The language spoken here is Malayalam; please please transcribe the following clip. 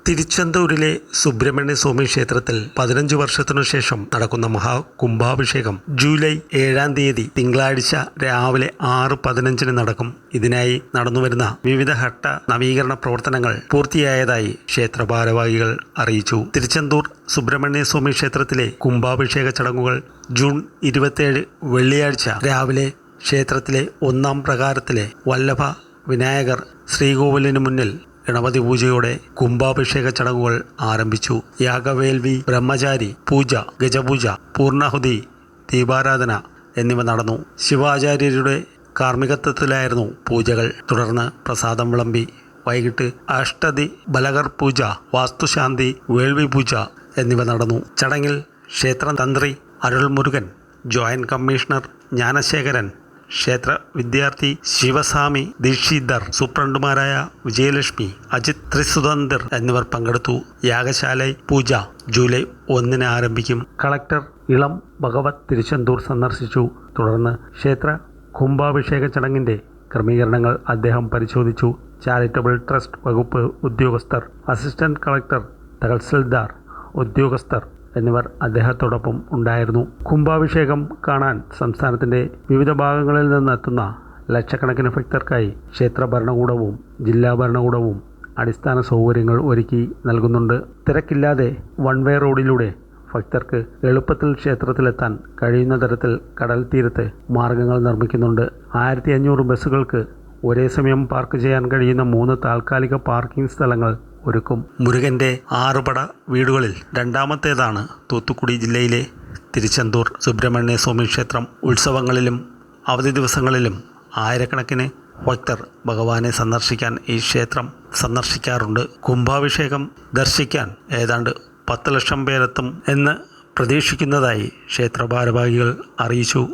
തിരുച്ചെന്തൂരിലെ സുബ്രഹ്മണ്യ സ്വാമി ക്ഷേത്രത്തിൽ 15 വർഷത്തിനു ശേഷം നടക്കുന്ന മഹാകുംഭാഭിഷേകം ജൂലൈ 7-ാം തീയതി തിങ്കളാഴ്ച രാവിലെ 6:15 നടക്കും. ഇതിനായി നടന്നുവരുന്ന വിവിധ ഘട്ട നവീകരണ പ്രവർത്തനങ്ങൾ പൂർത്തിയായതായി ക്ഷേത്ര ഭാരവാഹികൾ അറിയിച്ചു. തിരുച്ചെന്തൂർ സുബ്രഹ്മണ്യ സ്വാമി ക്ഷേത്രത്തിലെ കുംഭാഭിഷേക ചടങ്ങുകൾ ജൂൺ 27 വെള്ളിയാഴ്ച രാവിലെ ക്ഷേത്രത്തിലെ 1-ാം പ്രകാരത്തിലെ വല്ലഭ വിനായകർ ശ്രീകോവിലിനു മുന്നിൽ ഗണപതി പൂജയോടെ കുംഭാഭിഷേക ചടങ്ങുകൾ ആരംഭിച്ചു. യാഗവേൽവി, ബ്രഹ്മചാരി പൂജ, ഗജപൂജ, പൂർണ്ണാഹുതി, ദീപാരാധന എന്നിവ നടന്നു. ശിവാചാര്യരുടെ കാർമ്മികത്വത്തിലായിരുന്നു പൂജകൾ. തുടർന്ന് പ്രസാദം വിളമ്പി. വൈകിട്ട് അഷ്ടതി ബലകർ പൂജ, വാസ്തുശാന്തി, വേൾവി പൂജ എന്നിവ നടന്നു. ചടങ്ങിൽ ക്ഷേത്ര തന്ത്രി അരുൾമുരുകൻ, ജോയിന്റ് കമ്മീഷണർ ജ്ഞാനശേഖരൻ, ക്ഷേത്ര വിദ്യാർത്ഥി ശിവസ്വാമി ദീക്ഷിതർ, സൂപ്രണ്ടുമാരായ വിജയലക്ഷ്മി, അജിത് ത്രിസുതന്തിർ എന്നിവർ പങ്കെടുത്തു. യാഗശാല പൂജ ജൂലൈ 1-ന് ആരംഭിക്കും. കളക്ടർ ഇളം ഭഗവത് തിരുച്ചെന്തൂർ സന്ദർശിച്ചു. തുടർന്ന് ക്ഷേത്ര കുംഭാഭിഷേക ചടങ്ങിന്റെ ക്രമീകരണങ്ങൾ അദ്ദേഹം പരിശോധിച്ചു. ചാരിറ്റബിൾ ട്രസ്റ്റ് വകുപ്പ് ഉദ്യോഗസ്ഥർ, അസിസ്റ്റന്റ് കളക്ടർ, തഹസിൽദാർ ഉദ്യോഗസ്ഥർ എന്നിവർ അദ്ദേഹത്തോടൊപ്പം ഉണ്ടായിരുന്നു. കുംഭാഭിഷേകം കാണാൻ സംസ്ഥാനത്തിന്റെ വിവിധ ഭാഗങ്ങളിൽ നിന്നെത്തുന്ന ലക്ഷക്കണക്കിന് ഭക്തർക്കായി ക്ഷേത്ര ഭരണകൂടവും ജില്ലാ ഭരണകൂടവും അടിസ്ഥാന സൗകര്യങ്ങൾ ഒരുക്കി നൽകുന്നുണ്ട്. തിരക്കില്ലാതെ വൺ വേ റോഡിലൂടെ ഭക്തർക്ക് എളുപ്പത്തിൽ ക്ഷേത്രത്തിലെത്താൻ കഴിയുന്ന തരത്തിൽ കടൽ തീരത്ത് മാർഗങ്ങൾ നിർമ്മിക്കുന്നുണ്ട്. 1500 ബസ്സുകൾക്ക് ഒരേ സമയം പാർക്ക് ചെയ്യാൻ കഴിയുന്ന 3 താൽക്കാലിക പാർക്കിംഗ് സ്ഥലങ്ങൾ ഒരുക്കും. മുരുകന്റെ 6 പട വീടുകളിൽ രണ്ടാമത്തേതാണ് തൂത്തുക്കുടി ജില്ലയിലെ തിരുച്ചെന്തൂർ സുബ്രഹ്മണ്യ സ്വാമി ക്ഷേത്രം. ഉത്സവങ്ങളിലും അവധി ദിവസങ്ങളിലും ആയിരക്കണക്കിന് ഭക്തർ ഭഗവാനെ സന്ദർശിക്കാൻ ഈ ക്ഷേത്രം സന്ദർശിക്കാറുണ്ട്. കുംഭാഭിഷേകം ദർശിക്കാൻ ഏതാണ്ട് 10 ലക്ഷം പേരെത്തും എന്ന് പ്രതീക്ഷിക്കുന്നതായി ക്ഷേത്ര ഭാരവാഹികൾ അറിയിച്ചു.